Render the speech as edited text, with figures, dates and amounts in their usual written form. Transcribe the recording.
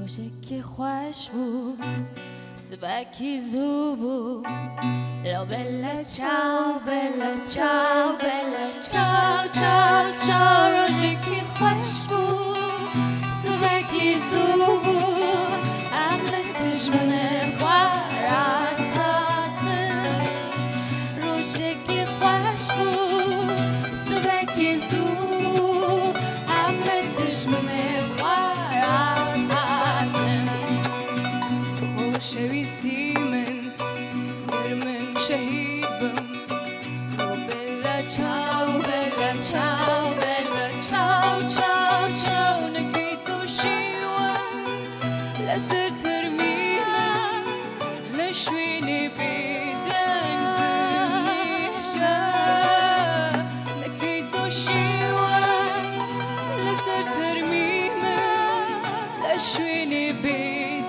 روزێکی خوش بوو سبەکی زوو بوو لەو بەلە چاو بەلە چاو بەلە چاو چاو چاو ڕۆژێکی خوش بوو سبەکی زوو بوو ئەم لە دژمنە خواراز هاتن ڕۆژێکی خوش بوو سبەکی زوو بوو ئەم لە دژمنە خواراز هاتن خۆشەویستی من من شهید بم بلا چاو بلا چاو بلا چاو چاو چاو نەکەی تۆ شیوەم لەسەر تەرمینم لە شوێنێ بێدەنگ بنیژە نەکەی تۆ شیوەم لەسەر تەرمینم لە شوێنێ بێدەنگ